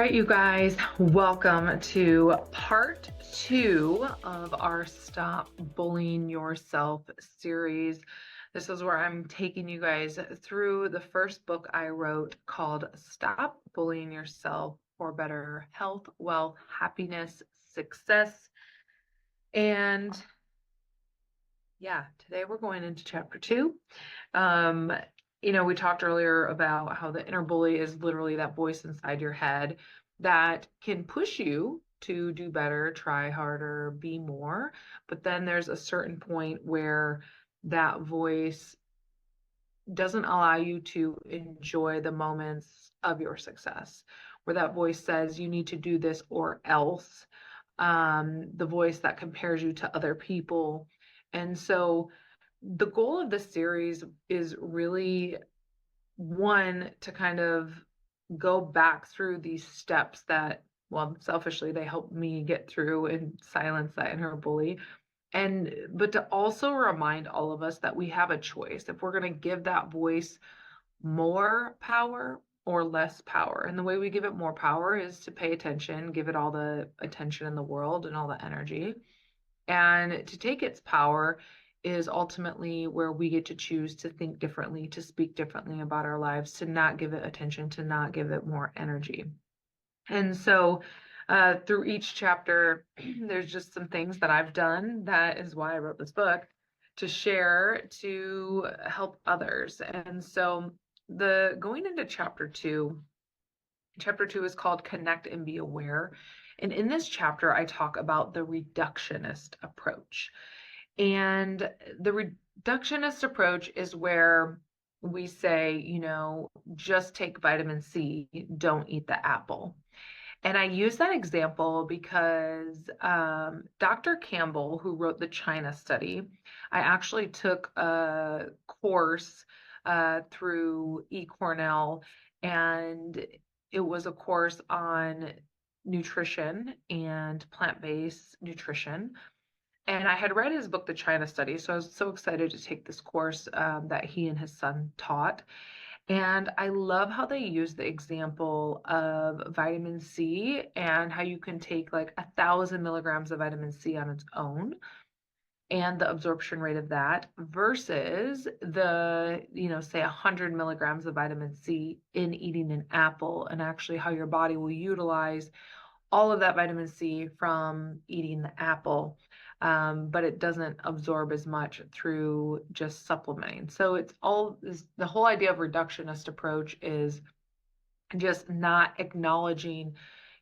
right, you guys, welcome to part 2 of our Stop Bullying Yourself series. This is where I'm taking you guys through the first book I wrote called Stop Bullying Yourself for Better Health, Wealth, Happiness, Success. And yeah, today we're going into chapter 2. Um, we talked earlier about how the inner bully is literally that voice inside your head that can push you to do better, try harder, be more. But then there's a certain point where that voice doesn't allow you to enjoy the moments of your success, where that voice says you need to do this or else. The voice that compares you to other people. And so the goal of this series is really one to kind of go back through these steps that, well, selfishly, they helped me get through and silence that inner bully. But to also remind all of us that we have a choice if we're going to give that voice more power or less power. And the way we give it more power is to pay attention, give it all the attention in the world and all the energy. And to take its power is ultimately where we get to choose to think differently, to speak differently about our lives, to not give it attention, to not give it more energy. And so through each chapter, there's just some things that I've done. That is why I wrote this book, to share, to help others. And so the going into chapter 2 is called Connect and Be Aware. And in this chapter, I talk about the reductionist approach. And the reductionist approach is where we say, just take vitamin C, don't eat the apple. And I use that example because Dr. Campbell, who wrote the China study, I actually took a course through eCornell, and it was a course on nutrition and plant-based nutrition. And I had read his book, The China Study, so I was so excited to take this course that he and his son taught. And I love how they use the example of vitamin C and how you can take like 1,000 milligrams of vitamin C on its own and the absorption rate of that versus the, say 100 milligrams of vitamin C in eating an apple, and actually how your body will utilize all of that vitamin C from eating the apple. But it doesn't absorb as much through just supplementing. So the whole idea of reductionist approach is just not acknowledging,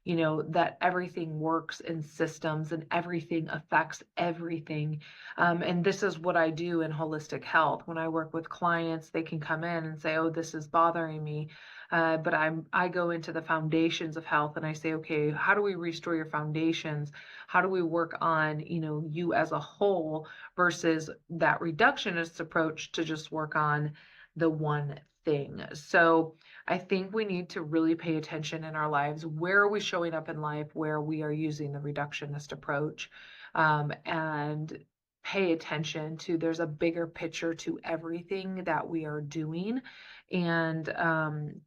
that everything works in systems and everything affects everything. And this is what I do in holistic health. When I work with clients, they can come in and say, oh, this is bothering me. But I go into the foundations of health and I say, okay, how do we restore your foundations? How do we work on, you as a whole versus that reductionist approach to just work on the one thing. So I think we need to really pay attention in our lives. Where are we showing up in life where we are using the reductionist approach? And pay attention to there's a bigger picture to everything that we are doing, and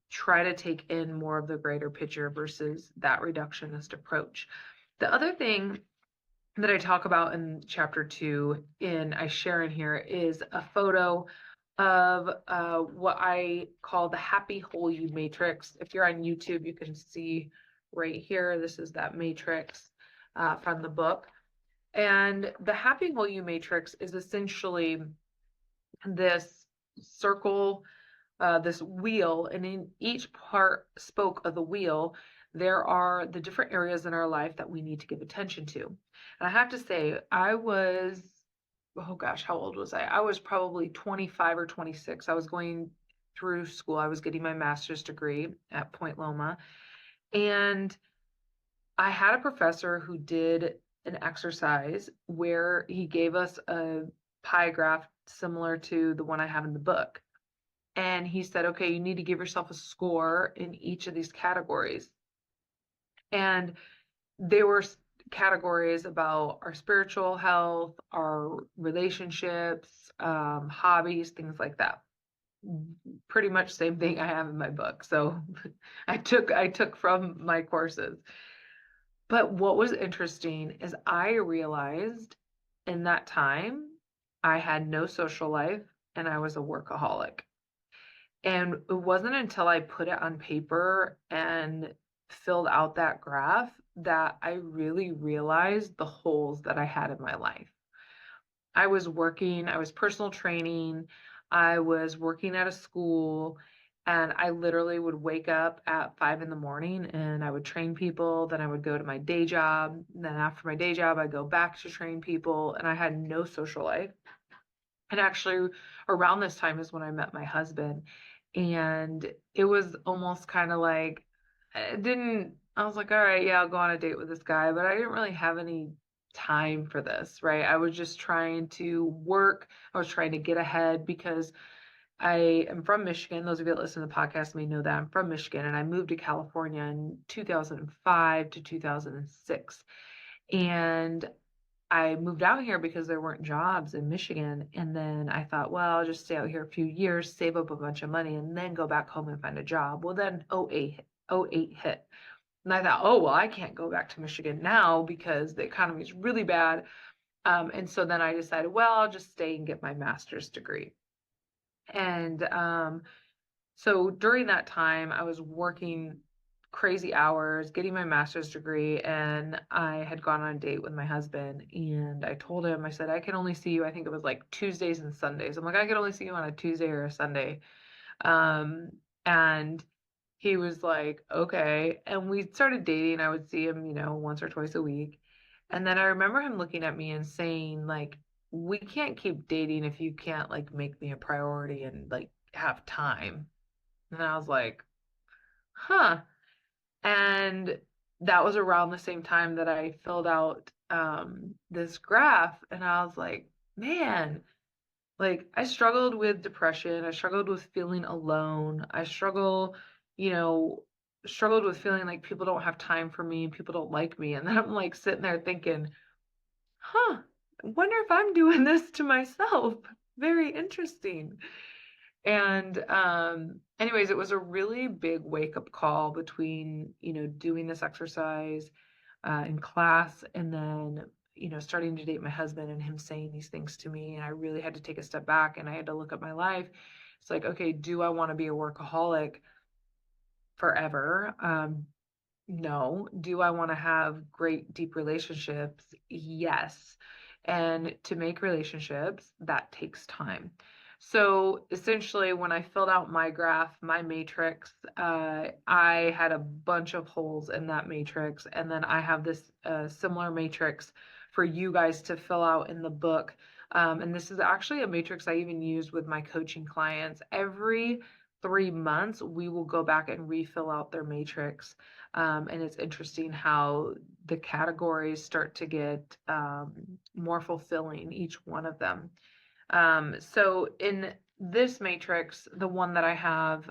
try to take in more of the greater picture versus that reductionist approach. The other thing that I talk about in chapter 2 and I share in here is a photo of what I call the happy whole you matrix. If you're on YouTube, you can see right here, this is that matrix from the book. And the happy whole you matrix is essentially this circle, this wheel, and in each spoke of the wheel, there are the different areas in our life that we need to give attention to. And I have to say, oh gosh, how old was I? I was probably 25 or 26. I was going through school. I was getting my master's degree at Point Loma. And I had a professor who did an exercise where he gave us a pie graph similar to the one I have in the book. And he said, okay, you need to give yourself a score in each of these categories. And they were categories about our spiritual health, our relationships, hobbies, things like that. pretty much same thing I have in my book. So I took from my courses. But what was interesting is I realized in that time I had no social life and I was a workaholic. And it wasn't until I put it on paper and filled out that graph that I really realized the holes that I had in my life. I was working, I was personal training, I was working at a school, and I literally would wake up at 5 in the morning and I would train people. Then I would go to my day job. Then after my day job, I'd go back to train people, and I had no social life. And actually, around this time is when I met my husband. And it was almost kind of like, I was like, all right, yeah, I'll go on a date with this guy, but I didn't really have any time for this, right? I was just trying to work. I was trying to get ahead because I am from Michigan. Those of you that listen to the podcast may know that I'm from Michigan, and I moved to California in 2005 to 2006. And I moved out here because there weren't jobs in Michigan. And then I thought, well, I'll just stay out here a few years, save up a bunch of money, and then go back home and find a job. Well, then '08 hit. And I thought, oh, well, I can't go back to Michigan now because the economy is really bad. And so then I decided, well, I'll just stay and get my master's degree. And so during that time, I was working crazy hours, getting my master's degree, and I had gone on a date with my husband. And I told him, I said, I can only see you, I think it was like Tuesdays and Sundays. I'm like, I can only see you on a Tuesday or a Sunday. Um, and he was like, okay. And we started dating. I would see him, once or twice a week. And then I remember him looking at me and saying, like, we can't keep dating if you can't like make me a priority and like have time. And I was like, huh. And that was around the same time that I filled out this graph. And I was like, man, like I struggled with depression. I struggled with feeling alone. You know, struggled with feeling like people don't have time for me and people don't like me. And then I'm like sitting there thinking, huh, I wonder if I'm doing this to myself. Very interesting. And anyways, it was a really big wake up call between, doing this exercise in class and then, starting to date my husband and him saying these things to me. And I really had to take a step back and I had to look at my life. It's like, okay, do I want to be a workaholic forever? No. Do I want to have great, deep relationships? Yes. And to make relationships, that takes time. So essentially, when I filled out my graph, my matrix, I had a bunch of holes in that matrix. And then I have this similar matrix for you guys to fill out in the book. And this is actually a matrix I even use with my coaching clients. Every 3 months, we will go back and refill out their matrix. And it's interesting how the categories start to get more fulfilling, each one of them. So in this matrix, the one that I have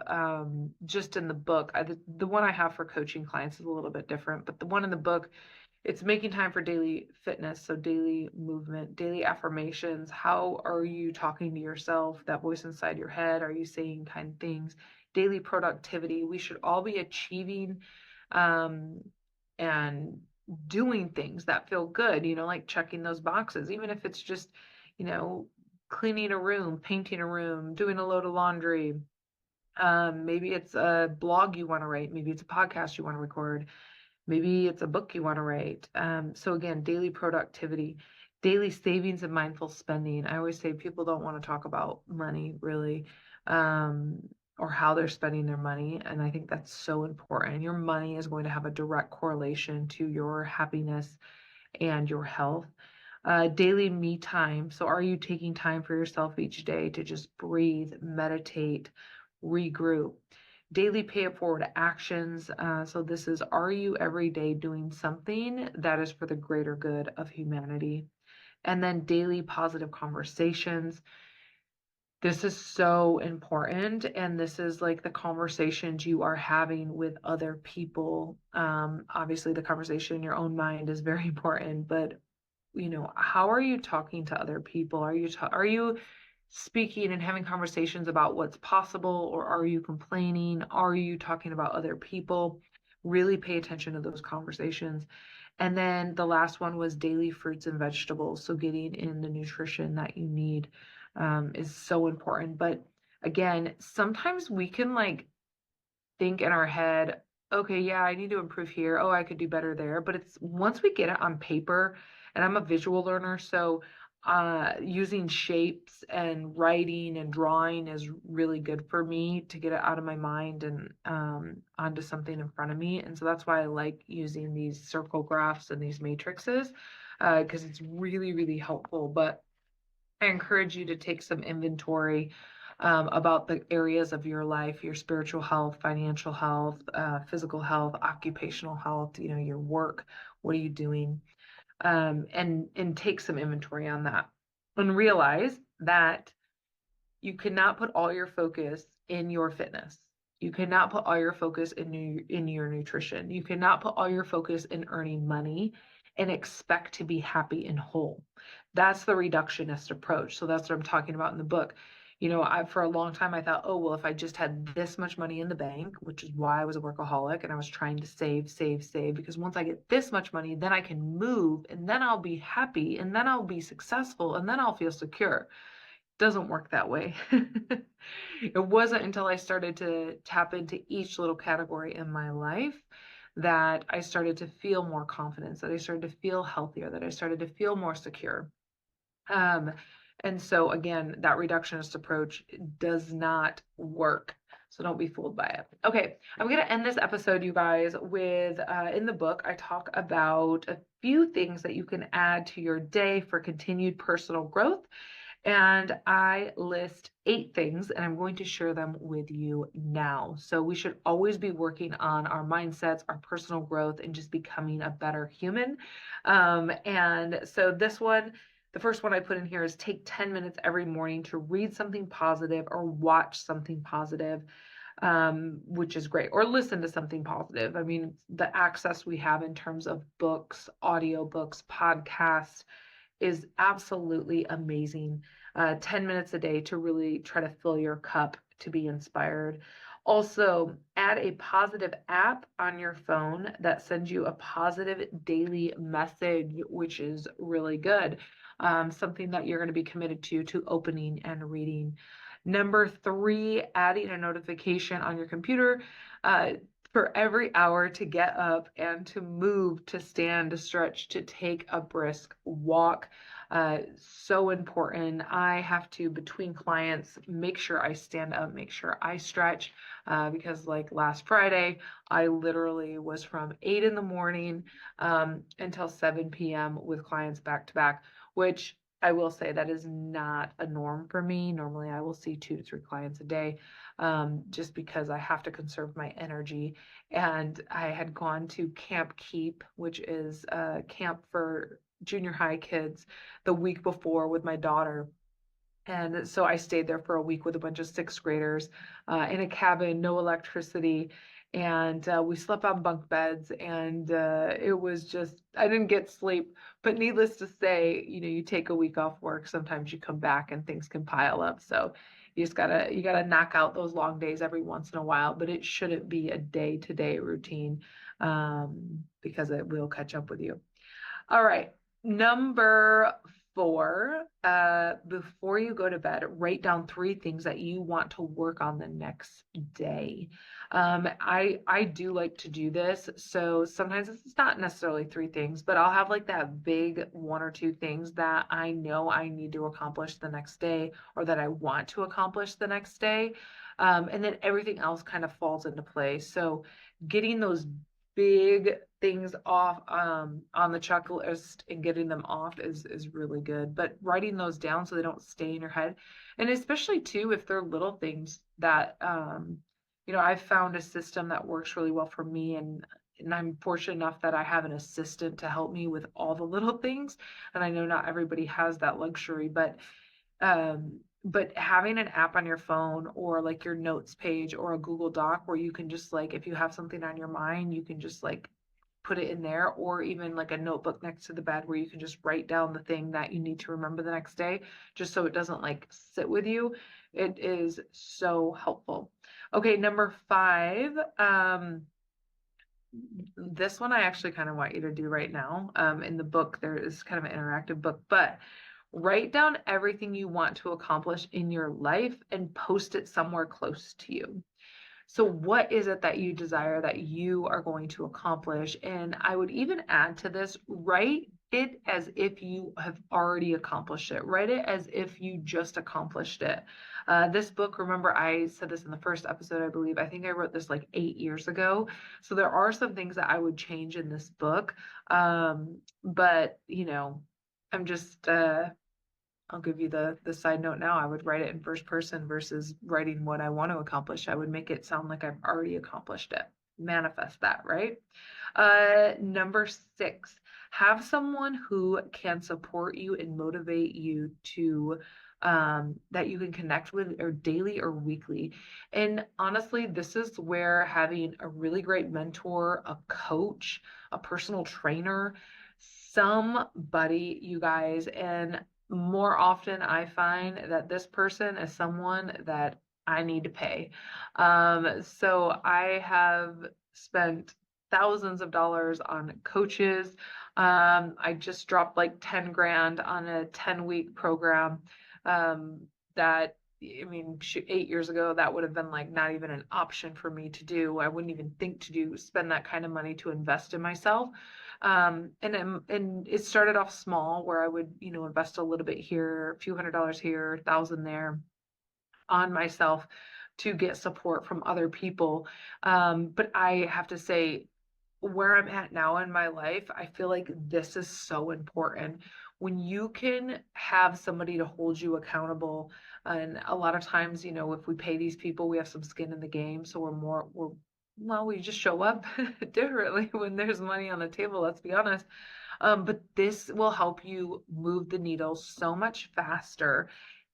just in the book, the one I have for coaching clients is a little bit different, but the one in the book, it's making time for daily fitness, so daily movement, daily affirmations. How are you talking to yourself? That voice inside your head, are you saying kind things? Daily productivity. We should all be achieving um, and doing things that feel good, like checking those boxes, even if it's just, you know, cleaning a room, painting a room, doing a load of laundry. Maybe it's a blog you want to write. Maybe it's a podcast you want to record. Maybe it's a book you want to write. So again, daily productivity, daily savings and mindful spending. I always say people don't want to talk about money really, or how they're spending their money. And I think that's so important. Your money is going to have a direct correlation to your happiness and your health. Daily me time. So are you taking time for yourself each day to just breathe, meditate, regroup? Daily pay it forward actions. So this is, are you every day doing something that is for the greater good of humanity? And then daily positive conversations. This is so important. And this is like the conversations you are having with other people. Obviously, the conversation in your own mind is very important, but how are you talking to other people? Are you speaking and having conversations about what's possible, or are you complaining? Are you talking about other people? Really pay attention to those conversations. And then the last one was daily fruits and vegetables. So getting in the nutrition that you need is so important. But again, sometimes we can like think in our head, okay, yeah, I need to improve here. Oh, I could do better there. But it's once we get it on paper, and I'm a visual learner, so using shapes and writing and drawing is really good for me to get it out of my mind and onto something in front of me. And so that's why I like using these circle graphs and these matrices because it's really, really helpful. But I encourage you to take some inventory about the areas of your life, your spiritual health, financial health, physical health, occupational health, your work. What are you doing? And take some inventory on that. And realize that you cannot put all your focus in your fitness. You cannot put all your focus in your nutrition. You cannot put all your focus in earning money and expect to be happy and whole. That's the reductionist approach. So that's what I'm talking about in the book. For a long time I thought, oh, well, if I just had this much money in the bank, which is why I was a workaholic and I was trying to save, save, save, because once I get this much money, then I can move and then I'll be happy and then I'll be successful and then I'll feel secure. Doesn't work that way. It wasn't until I started to tap into each little category in my life that I started to feel more confidence, that I started to feel healthier, that I started to feel more secure. Um, and so again, that reductionist approach does not work. So don't be fooled by it. Okay, I'm going to end this episode, you guys, with in the book, I talk about a few things that you can add to your day for continued personal growth. And I list 8 things, and I'm going to share them with you now. So we should always be working on our mindsets, our personal growth, and just becoming a better human. And so the first one I put in here is take 10 minutes every morning to read something positive or watch something positive, which is great, or listen to something positive. I mean, the access we have in terms of books, audiobooks, podcasts, is absolutely amazing. 10 minutes a day to really try to fill your cup to be inspired. Also, add a positive app on your phone that sends you a positive daily message, which is really good. Something that you're going to be committed to opening and reading. Number 3, adding a notification on your computer for every hour to get up and to move, to stand, to stretch, to take a brisk walk. So important. I have to, between clients, make sure I stand up, make sure I stretch, because like last Friday, I literally was from 8 in the morning until 7 p.m. with clients back to back, which I will say that is not a norm for me. Normally, I will see 2 to 3 clients a day, just because I have to conserve my energy. And I had gone to Camp Keep, which is a camp for junior high kids, the week before with my daughter. And so I stayed there for a week with a bunch of 6th graders in a cabin, no electricity. And we slept on bunk beds, and it was just, I didn't get sleep. But needless to say, you take a week off work, sometimes you come back and things can pile up. So you gotta knock out those long days every once in a while, but it shouldn't be a day-to-day routine because it will catch up with you. All right. Number 4, before you go to bed, write down 3 things that you want to work on the next day. I do like to do this. So sometimes it's not necessarily 3 things, but I'll have like that big 1 or 2 things that I know I need to accomplish the next day, or that I want to accomplish the next day. And then everything else kind of falls into place. So getting those big things off on the checklist and getting them off is really good. But writing those down so they don't stay in your head, and especially too if they're little things that I've found a system that works really well for me, and I'm fortunate enough that I have an assistant to help me with all the little things. And I know not everybody has that luxury, but having an app on your phone, or like your notes page or a Google Doc, where you can just like, if you have something on your mind, you can just like put it in there, or even like a notebook next to the bed where you can just write down the thing that you need to remember the next day, just so it doesn't like sit with you. It is so helpful. Okay, number 5. This one I actually kind of want you to do right now. In the book, there is kind of an interactive book, but write down everything you want to accomplish in your life and post it somewhere close to you. So what is it that you desire that you are going to accomplish? And I would even add to this, write it as if you have already accomplished it. Write it as if you just accomplished it. This book, remember I said this in the first episode, I believe. I think I wrote this like 8 years ago. So there are some things that I would change in this book. But I'm just I'll give you the side note now. I would write it in first person versus writing what I want to accomplish. I would make it sound like I've already accomplished it. Manifest that, right? Number 6, have someone who can support you and motivate you to that you can connect with, or daily or weekly. And honestly, this is where having a really great mentor, a coach, a personal trainer, somebody, you guys, and more often I find that this person is someone that I need to pay. So I have spent thousands of dollars on coaches. I just dropped like 10 grand on a 10-week program. That, I mean, 8 years ago, that would have been like not even an option for me to do. I wouldn't even think to spend that kind of money to invest in myself. And it started off small, where I would, invest a little bit here, a few $100s here, 1,000 there on myself to get support from other people. But I have to say, where I'm at now in my life, I feel like this is so important. When you can have somebody to hold you accountable, and a lot of times, if we pay these people, we have some skin in the game, so we just show up differently when there's money on the table, let's be honest. But this will help you move the needle so much faster.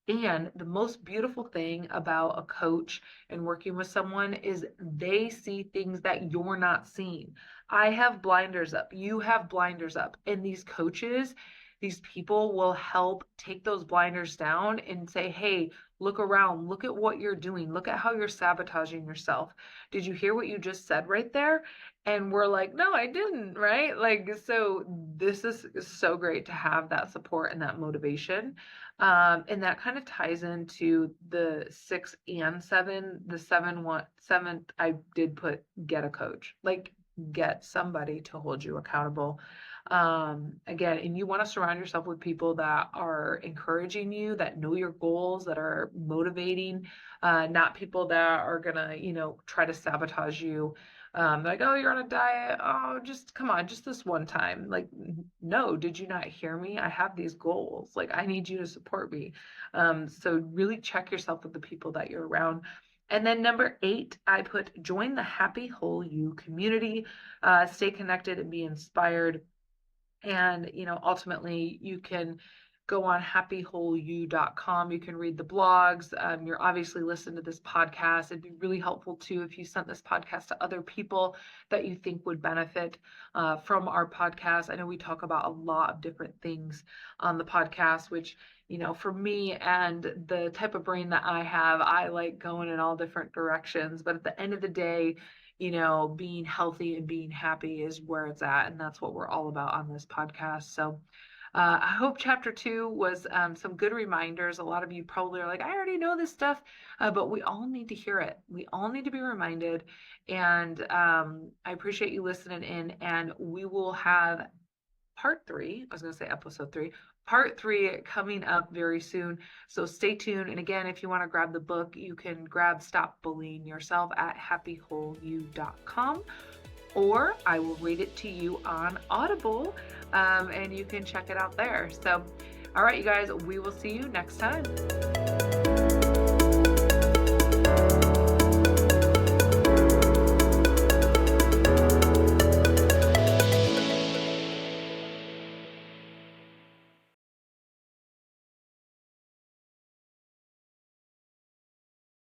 And the most beautiful thing about a coach and working with someone is they see things that you're not seeing. I have blinders up, you have blinders up, and these coaches, these people will help take those blinders down and say, hey, look around, look at what you're doing, look at how you're sabotaging yourself. Did you hear what you just said right there? And we're like, no, I didn't, right? Like, so this is so great to have that support and that motivation. And that kind of ties into the 6 and 7. The 7th, I did put get a coach, like get somebody to hold you accountable. Again, and you want to surround yourself with people that are encouraging you, that know your goals, that are motivating, not people that are gonna, try to sabotage you. Like, oh, you're on a diet. Oh, just come on, just this one time. Like, no, did you not hear me? I have these goals. Like, I need you to support me. So really check yourself with the people that you're around. And then number 8, I put join the Happy Whole You community, stay connected and be inspired. And, ultimately you can go on happywholeyou.com. You can read the blogs. You're obviously listening to this podcast. It'd be really helpful too if you sent this podcast to other people that you think would benefit from our podcast. I know we talk about a lot of different things on the podcast, which, for me and the type of brain that I have, I like going in all different directions. But at the end of the day, being healthy and being happy is where it's at. And that's what we're all about on this podcast. So I hope chapter 2 was some good reminders. A lot of you probably are like, I already know this stuff, but we all need to hear it. We all need to be reminded. And I appreciate you listening in. And we will have part 3. I was going to say episode 3. Part 3 coming up very soon. So stay tuned. And again, if you want to grab the book, you can grab Stop Bullying Yourself at happywholeyou.com, or I will read it to you on Audible, and you can check it out there. So, all right, you guys, we will see you next time.